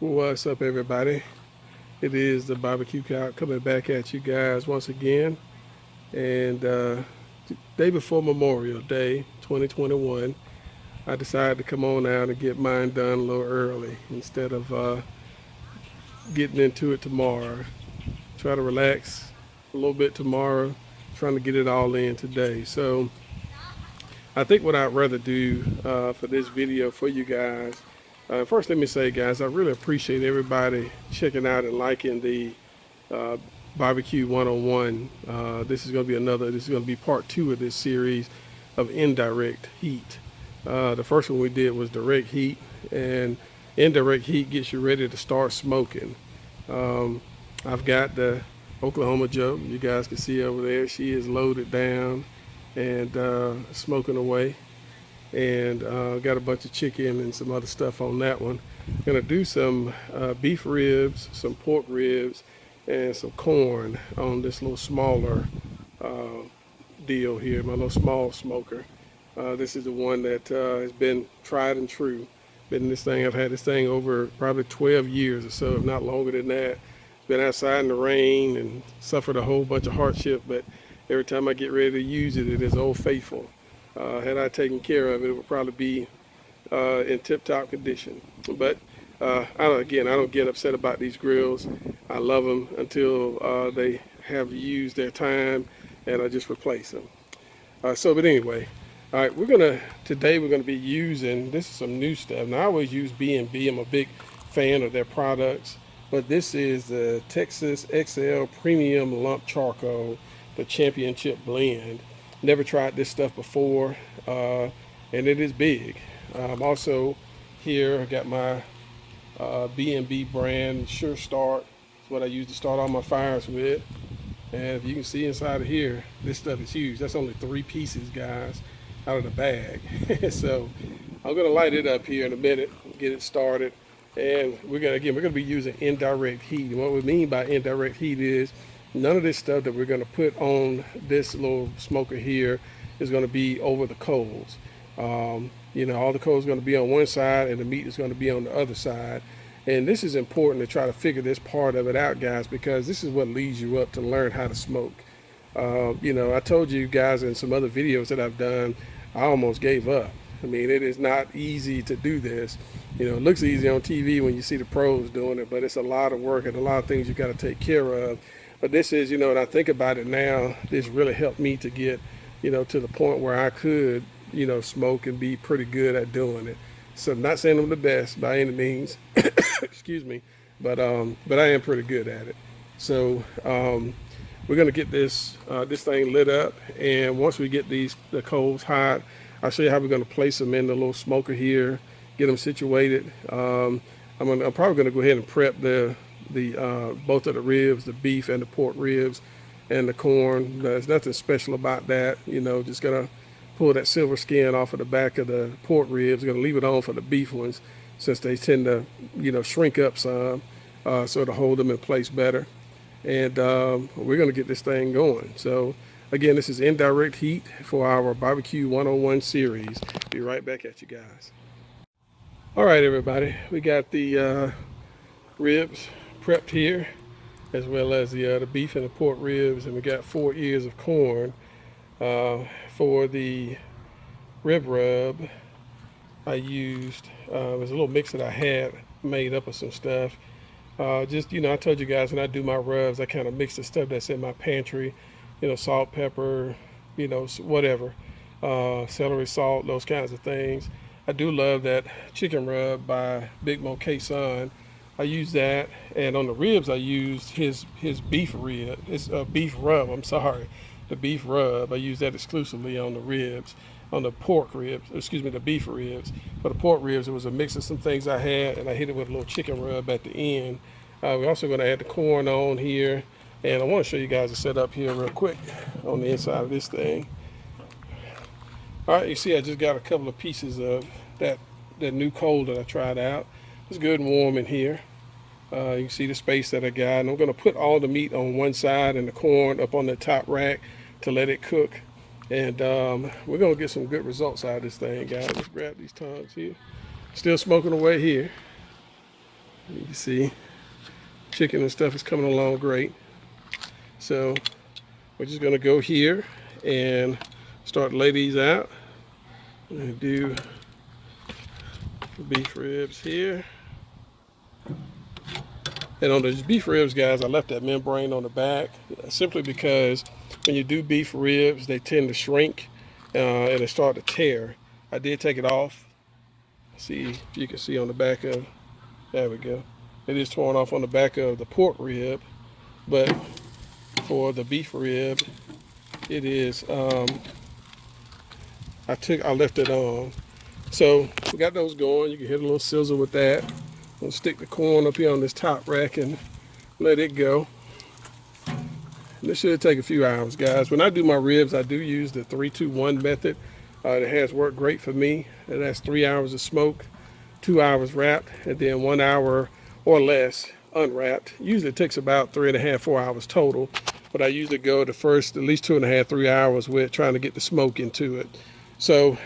What's up, everybody? It is the barbecue cow coming back at you guys once again. And day before Memorial Day 2021, I decided to come on out and get mine done a little early instead of getting into it tomorrow. Try to relax a little bit tomorrow, trying to get it all in today. So I think what I'd rather do for this video for you guys. First, let me say, guys, I really appreciate everybody checking out and liking the uh, barbecue 101. This is going to be part two of this series of indirect heat. The first one we did was direct heat, and indirect heat gets you ready to start smoking. I've got the Oklahoma Joe. You guys can see over there. She is loaded down and smoking away, and got a bunch of chicken and some other stuff on that one. Gonna do some beef ribs, some pork ribs, and some corn on this little smaller deal here, my little small smoker. This is the one that has been tried and true. I've had this thing over probably 12 years or so, if not longer than that. Been outside in the rain and suffered a whole bunch of hardship, but every time I get ready to use it, it is old faithful. Had I taken care of it, it would probably be in tip-top condition. But I don't get upset about these grills. I love them until they have used their time, and I just replace them. But anyway, all right, today we're gonna be using, this is some new stuff. Now I always use B&B. I'm a big fan of their products, but this is the Texas XL Premium Lump Charcoal, the Championship Blend. Never tried this stuff before, and it is big. Also here I got my B&B brand Sure Start. It's what I use to start all my fires with. And if you can see inside of here, this stuff is huge. That's only 3 pieces, guys, out of the bag. So I'm gonna light it up here in a minute, get it started. And we're gonna be using indirect heat. And what we mean by indirect heat is none of this stuff that we're gonna put on this little smoker here is gonna be over the coals. All the coals are gonna be on one side and the meat is gonna be on the other side. And this is important to try to figure this part of it out, guys, because this is what leads you up to learn how to smoke. I told you guys in some other videos that I've done, I almost gave up. I mean, it is not easy to do this. It looks easy on TV when you see the pros doing it, but it's a lot of work and a lot of things you got to take care of. But this is, when I think about it now, this really helped me to get, to the point where I could, smoke and be pretty good at doing it. So I'm not saying I'm the best by any means, excuse me, but I am pretty good at it. So we're gonna get this thing lit up, and once we get the coals hot, I'll show you how we're gonna place them in the little smoker here, get them situated. I'm probably gonna go ahead and prep the both of the ribs, the beef and the pork ribs, and the corn. There's nothing special about that. Just gonna pull that silver skin off of the back of the pork ribs. Gonna leave it on for the beef ones, since they tend to shrink up some, so to hold them in place better. And we're gonna get this thing going. So again, this is indirect heat for our barbecue 101 series. Be right back at you guys. All right, everybody, we got the ribs prepped here, as well as the beef and the pork ribs, and we got 4 ears of corn. For the rib rub, I used it was a little mix that I had made up of some stuff. I told you guys when I do my rubs, I kind of mix the stuff that's in my pantry, salt, pepper, whatever, celery salt, those kinds of things. I do love that chicken rub by Big Mo K-Son. I use that, and on the ribs I used his beef rub. I'm sorry, the beef rub. I use that exclusively on the ribs. On the the beef ribs. For the pork ribs, it was a mix of some things I had, and I hit it with a little chicken rub at the end. We're also going to add the corn on here, and I want to show you guys the setup here real quick on the inside of this thing. All right, you see I just got a couple of pieces of that new coal that I tried out. It's good and warm in here. You can see the space that I got, and I'm going to put all the meat on one side and the corn up on the top rack to let it cook. And we're going to get some good results out of this thing, guys. Let's grab these tongs here. Still smoking away here. You can see chicken and stuff is coming along great. So we're just gonna go here and start to lay these out. I'm gonna do the beef ribs here. And on those beef ribs, guys, I left that membrane on the back simply because when you do beef ribs, they tend to shrink and they start to tear. I did take it off. See, if you can see on the back of, there we go. It is torn off on the back of the pork rib, but for the beef rib, it is, I left it on. So we got those going. You can hit a little sizzle with that. We'll stick the corn up here on this top rack and let it go. And this should take a few hours, guys. When I do my ribs, I do use the 3-2-1 method. It has worked great for me. And that's 3 hours of smoke, 2 hours wrapped, and then 1 hour or less unwrapped. Usually it takes about 3.5, 4 hours total. But I usually go the first at least 2.5, 3 hours with trying to get the smoke into it. So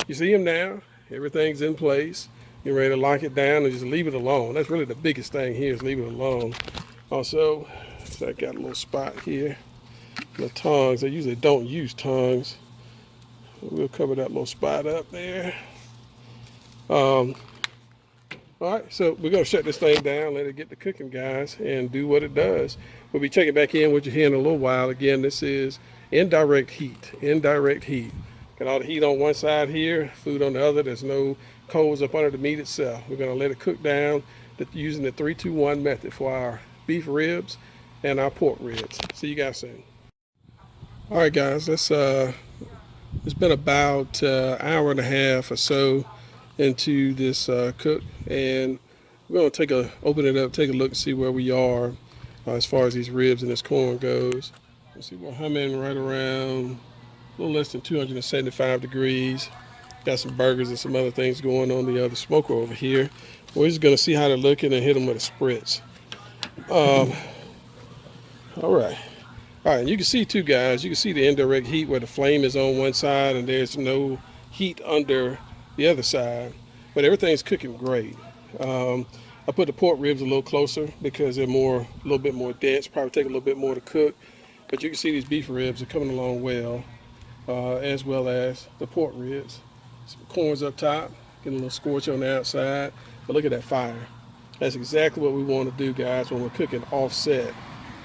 you see them now. Everything's in place. You're ready to lock it down and just leave it alone. That's really the biggest thing here, is leave it alone. Also, so I got a little spot here. The tongs, I usually don't use tongs. We'll cover that little spot up there. All right, so we're gonna shut this thing down, let it get to cooking, guys, and do what it does. We'll be checking back in with you here in a little while. Again, this is indirect heat, indirect heat. Got all the heat on one side here, food on the other. There's no coals up under the meat itself. We're gonna let it cook down using the 3-2-1 method for our beef ribs and our pork ribs. See you guys soon. All right, guys, it's been about an hour and a half or so into this cook, and we're gonna open it up, take a look and see where we are as far as these ribs and this corn goes. Let's see, we're humming right around a little less than 275 degrees. Got some burgers and some other things going on the other smoker over here. We're just gonna see how they're looking and hit them with a spritz. All right, and you can see too, guys, you can see the indirect heat where the flame is on one side and there's no heat under the other side, but everything's cooking great. I put the pork ribs a little closer because they're a little bit more dense, probably take a little bit more to cook, but you can see these beef ribs are coming along well, as well as the pork ribs. Some corn's up top, getting a little scorch on the outside, but look at that fire. That's exactly what we want to do, guys, when we're cooking offset.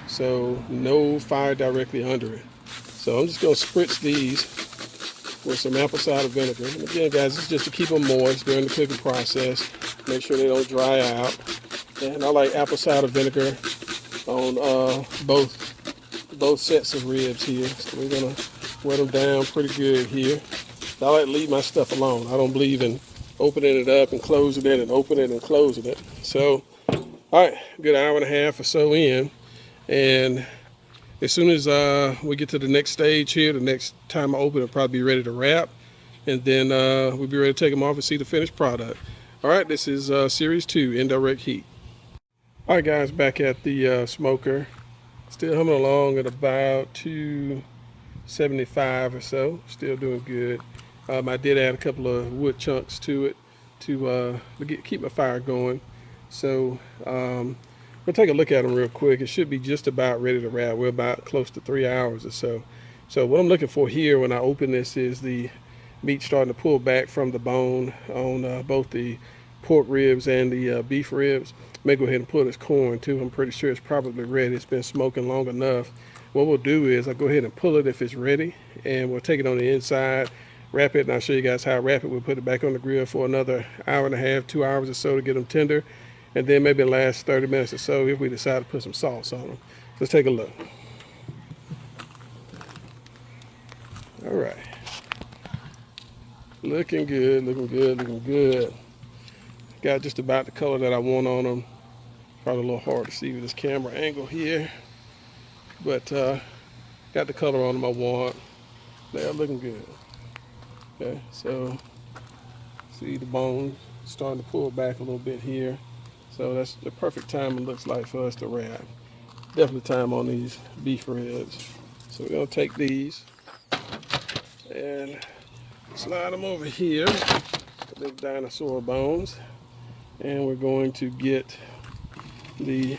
So no fire directly under it. So I'm just going to spritz these with some apple cider vinegar. And again, guys, it's just to keep them moist during the cooking process. Make sure they don't dry out. And I like apple cider vinegar on both sets of ribs here. So we're going to wet them down pretty good here. I like to leave my stuff alone. I don't believe in opening it up and closing it and opening it and closing it. So, all right, good hour and a half or so in. And as soon as we get to the next stage here, the next time I open it, I'll probably be ready to wrap. And then we'll be ready to take them off and see the finished product. All right, this is Series 2, Indirect Heat. All right, guys, back at the smoker. Still humming along at about 275 or so. Still doing good. I did add a couple of wood chunks to it to keep my fire going. So we'll take a look at them real quick. It should be just about ready to wrap. We're about close to 3 hours or so. So what I'm looking for here when I open this is the meat starting to pull back from the bone on both the pork ribs and the beef ribs. May go ahead and pull this corn too. I'm pretty sure it's probably ready. It's been smoking long enough. What we'll do is I'll go ahead and pull it if it's ready, and we'll take it on the inside, wrap it, and I'll show you guys how I wrap it. We'll put it back on the grill for another hour and a half, 2 hours or so to get them tender, and then maybe last 30 minutes or so if we decide to put some sauce on them. Let's take a look. All right. Looking good, looking good, looking good. Got just about the color that I want on them. Probably a little hard to see with this camera angle here, but got the color on them I want. They're looking good. Okay, so see the bone starting to pull back a little bit here. So that's the perfect time, it looks like, for us to wrap. Definitely time on these beef ribs. So we're gonna take these and slide them over here, the dinosaur bones. And we're going to get the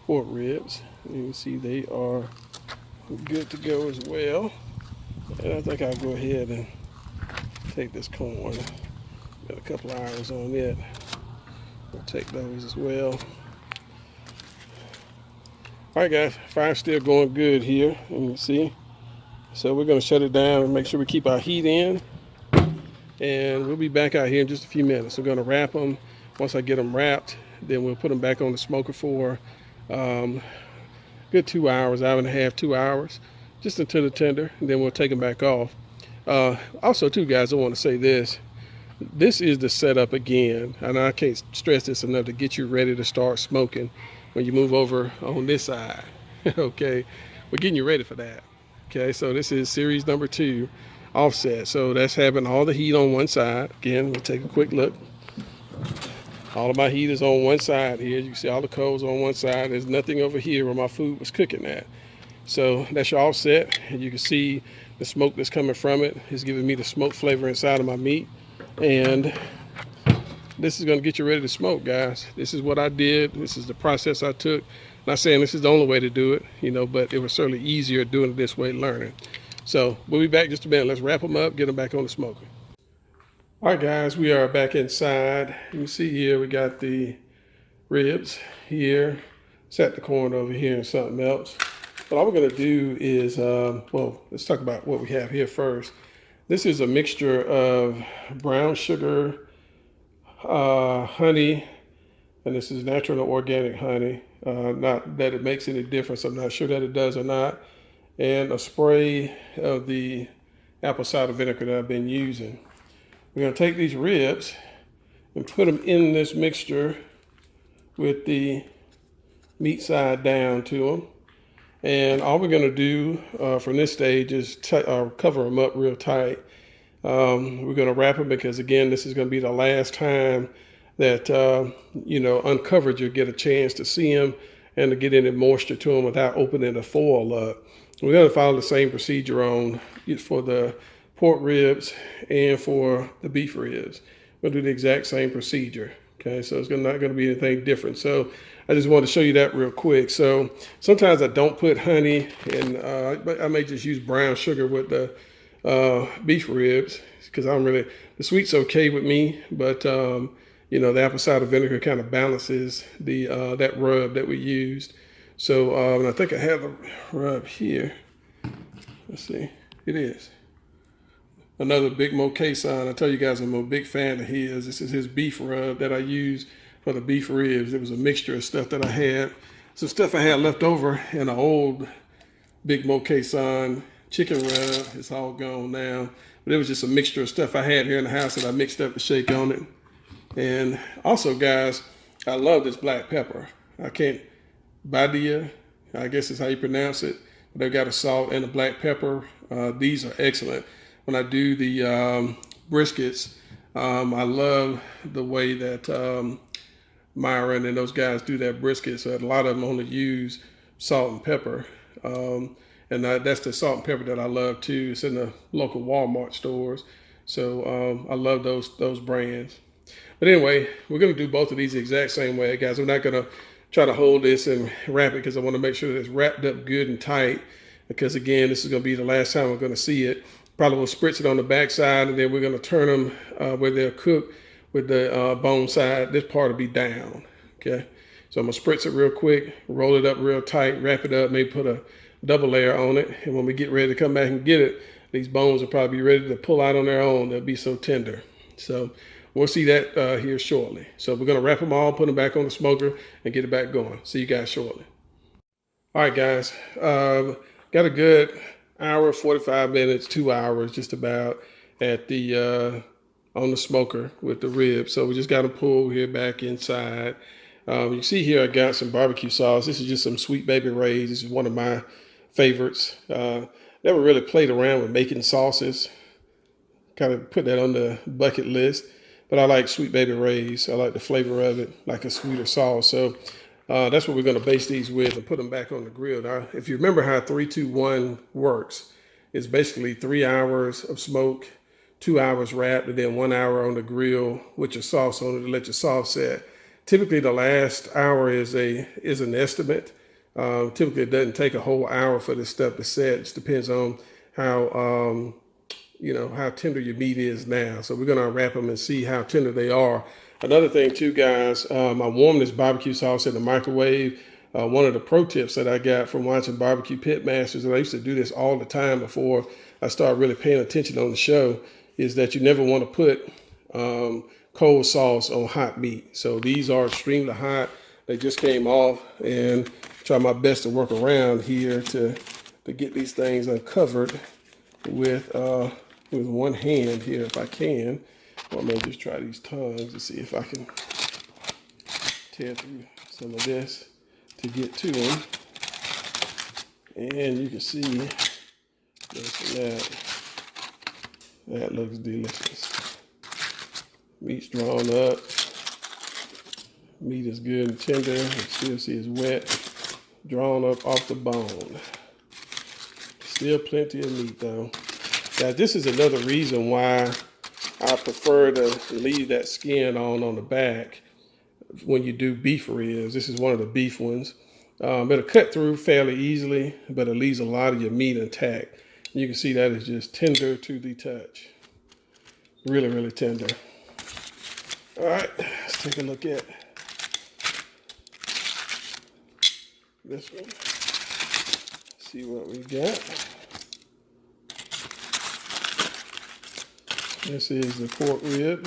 pork ribs. You can see they are good to go as well. And I think I'll go ahead and take this corn. Got a couple of hours on it. We'll take those as well. All right, guys, fire's still going good here. You can see. So we're going to shut it down and make sure we keep our heat in. And we'll be back out here in just a few minutes. We're going to wrap them. Once I get them wrapped, then we'll put them back on the smoker for good 2 hours, hour and a half, 2 hours, just until the tender. And then we'll take them back off. Also, too, guys, I want to say this. This is the setup again, and I can't stress this enough, to get you ready to start smoking when you move over on this side. Okay, we're getting you ready for that. Okay, so this is series number 2, offset. So that's having all the heat on one side. Again, we'll take a quick look. All of my heat is on one side here. You can see all the coals on one side. There's nothing over here where my food was cooking at. So that's your offset, and you can see the smoke that's coming from it is giving me the smoke flavor inside of my meat. And this is going to get you ready to smoke, guys. This is what I did. This is the process I took. Not saying this is the only way to do it, you know, but it was certainly easier doing it this way, learning. So we'll be back in just a minute. Let's wrap them up, get them back on the smoker. All right, guys, we are back inside. You can see here we got the ribs here. Set the corn over here and something else. But all we're going to do is, well, let's talk about what we have here first. This is a mixture of brown sugar, honey, and this is natural and organic honey. Not that it makes any difference. I'm not sure that it does or not. And a spray of the apple cider vinegar that I've been using. We're going to take these ribs and put them in this mixture with the meat side down to them. And all we're going to do from this stage is cover them up real tight. We're going to wrap them because, again, this is going to be the last time that, uncovered, you'll get a chance to see them and to get any moisture to them without opening the foil up. We're going to follow the same procedure for the pork ribs and for the beef ribs. We'll do the exact same procedure. Okay, so it's not going to be anything different. So I just wanted to show you that real quick. So sometimes I don't put honey, and I may just use brown sugar with the beef ribs because the sweet's okay with me, but the apple cider vinegar kind of balances that rub that we used. So and I think I have the rub here. Let's see, it is another Big Mo K-Sign. I tell you guys I'm a big fan of his. This is his beef rub that I use for the beef ribs. It was a mixture of stuff that I had. Some stuff I had left over in an old Big Mo K-Sign chicken rub. It's all gone now. But it was just a mixture of stuff I had here in the house that I mixed up to shake on it. And also, guys, I love this black pepper. Badia, I guess is how you pronounce it. They've got a salt and a black pepper. These are excellent. When I do the briskets, I love the way that Myron and those guys do that brisket. So a lot of them only use salt and pepper. And that's the salt and pepper that I love too. It's in the local Walmart stores. So I love those brands. But anyway, we're going to do both of these the exact same way, guys. We're not going to try to hold this and wrap it because I want to make sure that it's wrapped up good and tight. Because again, this is going to be the last time we're going to see it. Probably will spritz it on the back side, and then we're going to turn them where they'll cook with the bone side. This part will be down, okay? So I'm going to spritz it real quick, roll it up real tight, wrap it up, maybe put a double layer on it. And when we get ready to come back and get it, these bones will probably be ready to pull out on their own. They'll be so tender. So we'll see that here shortly. So we're going to wrap them all, put them back on the smoker, and get it back going. See you guys shortly. All right, guys. Got a good hour, 45 minutes, 2 hours, just about at the on the smoker with the ribs. So we just got to pull here back inside. You see here, I got some barbecue sauce. This is just some Sweet Baby Ray's. This is one of my favorites. Never really played around with making sauces. Kind of put that on the bucket list. But I like Sweet Baby Ray's. I like the flavor of it, like a sweeter sauce. So that's what we're going to base these with and put them back on the grill. Now, if you remember how 3-2-1 works, it's basically 3 hours of smoke, 2 hours wrapped, and then 1 hour on the grill with your sauce on it to let your sauce set. Typically, the last hour is an estimate. Typically, it doesn't take a whole hour for this stuff to set. It just depends on how how tender your meat is now. So we're gonna wrap them and see how tender they are. Another thing too, guys, I warmed this barbecue sauce in the microwave. One of the pro tips that I got from watching Barbecue Pit Masters, and I used to do this all the time before I started really paying attention on the show, is that you never want to put cold sauce on hot meat. So these are extremely hot. They just came off, and try my best to work around here to get these things uncovered with one hand here if I can. Or I may just try these tongs to see if I can tear through some of this to get to them. And you can see that looks delicious. Meat's drawn up. Meat is good and tender. You still see it's wet, drawn up off the bone. Still plenty of meat though. Now this is another reason why I prefer to leave that skin on the back when you do beef ribs. This is one of the beef ones. It'll cut through fairly easily, but it leaves a lot of your meat intact. You can see that is just tender to the touch. Really, really tender. All right, let's take a look at this one. See what we got. This is the pork rib,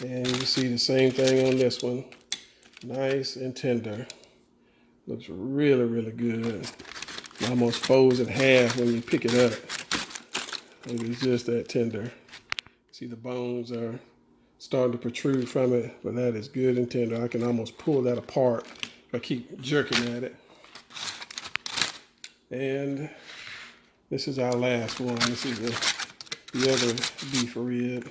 and you can see the same thing on this one. Nice and tender. Looks really, really good. It almost folds in half when you pick it up. It's just that tender. See the bones are starting to protrude from it, but that is good and tender. I can almost pull that apart if I keep jerking at it. And this is our last one. This is the other beef rib.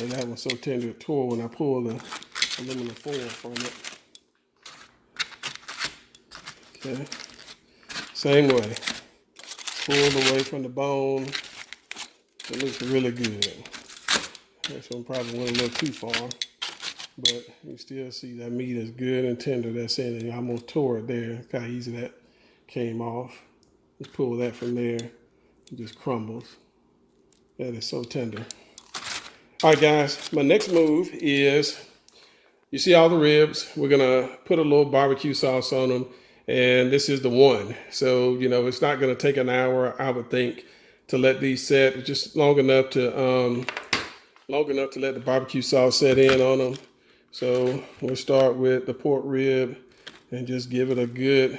And that one's so tender it tore when I pulled the aluminum foil from it. Okay. Same way. Pulled away from the bone. It looks really good. This one probably went a little too far, but you still see that meat is good and tender. That's in it. I almost tore it there. Look how easy that came off. Just pull that from there. It just crumbles. That is so tender. All right, guys. My next move is, you see all the ribs. We're gonna put a little barbecue sauce on them, and this is the one. So it's not gonna take an hour, I would think, to let these set. It's just long enough to let the barbecue sauce set in on them. So we'll start with the pork rib and just give it a good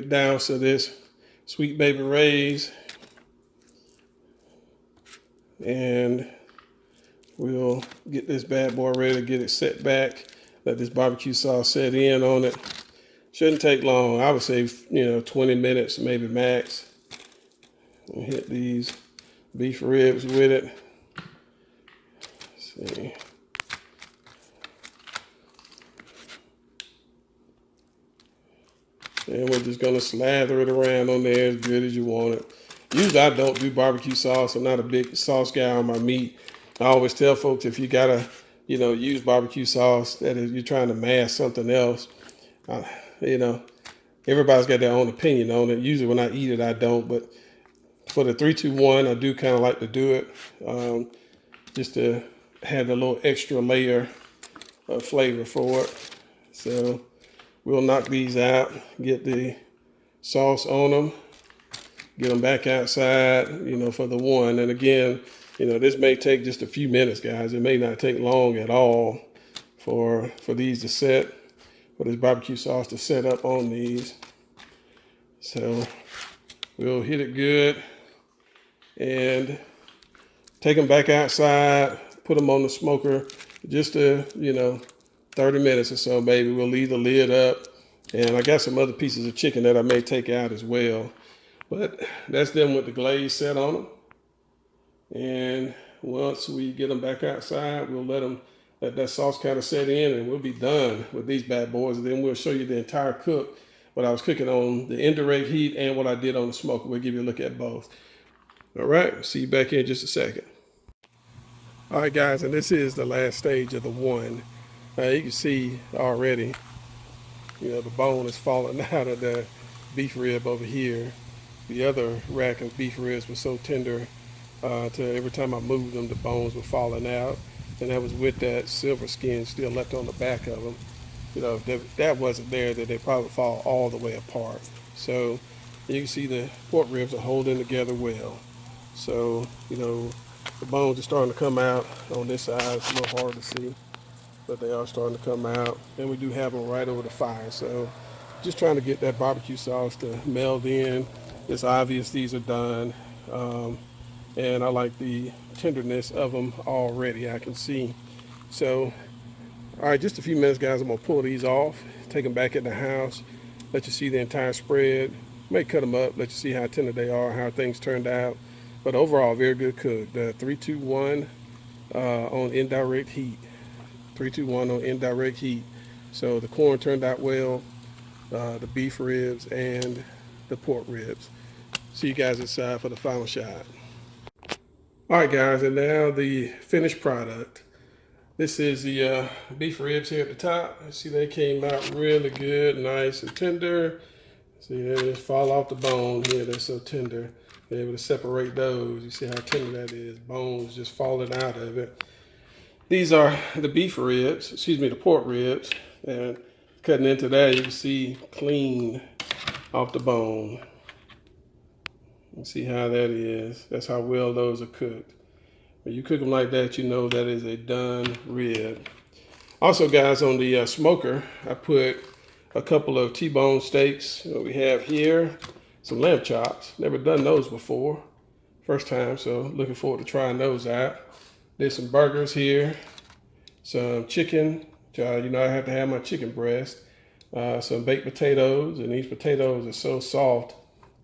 douse of this Sweet Baby Ray's. And we'll get this bad boy ready to get it set back. Let this barbecue sauce set in on it. Shouldn't take long. I would say 20 minutes, maybe max. We'll hit these beef ribs with it. Let's see. And we're just gonna slather it around on there as good as you want it. Usually I don't do barbecue sauce. I'm not a big sauce guy on my meat. I always tell folks, if you gotta, use barbecue sauce, that is, you're trying to mask something else. Everybody's got their own opinion on it. Usually when I eat it, I don't. But for the 3-2-1, I do kind of like to do it, just to have a little extra layer of flavor for it. So we'll knock these out, get the sauce on them, get them back outside, for the one. And again, this may take just a few minutes, guys. It may not take long at all for these to set, for this barbecue sauce to set up on these. So we'll hit it good and take them back outside, put them on the smoker just 30 minutes or so, maybe. We'll leave the lid up. And I got some other pieces of chicken that I may take out as well. But that's them with the glaze set on them. And once we get them back outside, we'll let that sauce kind of set in, and we'll be done with these bad boys. And then we'll show you the entire cook, what I was cooking on the indirect heat and what I did on the smoker. We'll give you a look at both. All right, see you back in just a second. All right, guys, and this is the last stage of the one. You can see already, the bone is falling out of the beef rib over here. The other rack of beef ribs was so tender to every time I moved them, the bones were falling out. And that was with that silver skin still left on the back of them. If that wasn't there, then they probably fall all the way apart. So you can see the pork ribs are holding together well. So, the bones are starting to come out on this side. It's a little hard to see, but they are starting to come out. And we do have them right over the fire. So just trying to get that barbecue sauce to meld in. It's obvious these are done. And I like the tenderness of them already, I can see. So, all right, just a few minutes, guys. I'm gonna pull these off, take them back in the house, let you see the entire spread. May cut them up, let you see how tender they are, how things turned out. But overall, very good cook. The 3-2-1 on indirect heat. 3-2-1 on indirect heat. So the corn turned out well, the beef ribs and the pork ribs. See you guys inside for the final shot. All right, guys, and now the finished product. This is the beef ribs here at the top. See, they came out really good, nice and tender. See, they just fall off the bone here. They're so tender. They're able to separate those. You see how tender that is. Bones just falling out of it. These are the beef ribs, the pork ribs. And cutting into that, you can see clean off the bone. You see how that is. That's how well those are cooked. When you cook them like that, you know that is a done rib. Also, guys, on the smoker, I put a couple of T-bone steaks. What we have here, some lamb chops. Never done those before. First time, so looking forward to trying those out. There's some burgers here, some chicken. I have to have my chicken breast. Some baked potatoes, and these potatoes are so soft.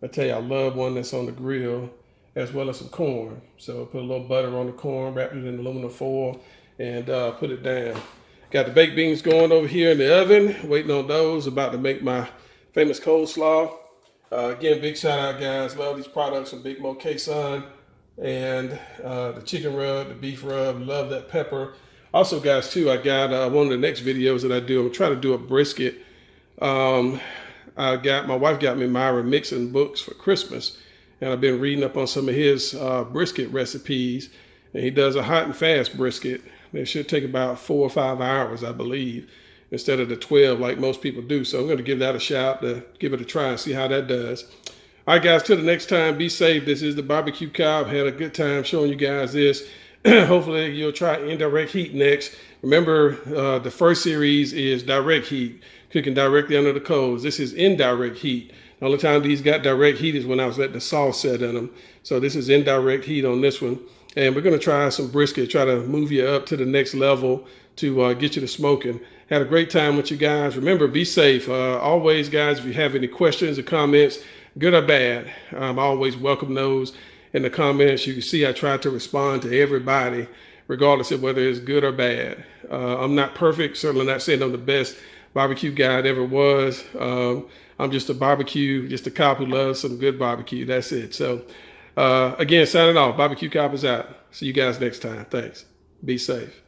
I tell you, I love one that's on the grill, as well as some corn. So put a little butter on the corn, wrap it in aluminum foil, and put it down. Got the baked beans going over here in the oven, waiting on those. About to make my famous coleslaw. Again, big shout out, guys. Love these products from Big Mo K-Sun. And the chicken rub, the beef rub, love that pepper. Also, guys, too, I got one of the next videos that I do. I'm trying to do a brisket. My wife got me Myra mixing books for Christmas, and I've been reading up on some of his brisket recipes. And he does a hot and fast brisket. It should take about 4 or 5 hours, I believe, instead of the 12 like most people do. So I'm going to give that a shot, to give it a try and see how that does. All right, guys, till the next time, be safe. This is the Barbecue Cow. Had a good time showing you guys this. Hopefully you'll try indirect heat next. Remember, the first series is direct heat, cooking directly under the coals. This is indirect heat. The only time these got direct heat is when I was letting the sauce set in them. So this is indirect heat on this one. And we're going to try some brisket, try to move you up to the next level to get you to smoking. Had a great time with you guys. Remember, be safe. Always, guys, if you have any questions or comments, good or bad, I always welcome those in the comments. You can see I try to respond to everybody, regardless of whether it's good or bad. I'm not perfect, certainly not saying I'm the best barbecue guy that ever was. I'm just a cop who loves some good barbecue. That's it. So again, signing off. Barbecue Cop is out. See you guys next time. Thanks. Be safe.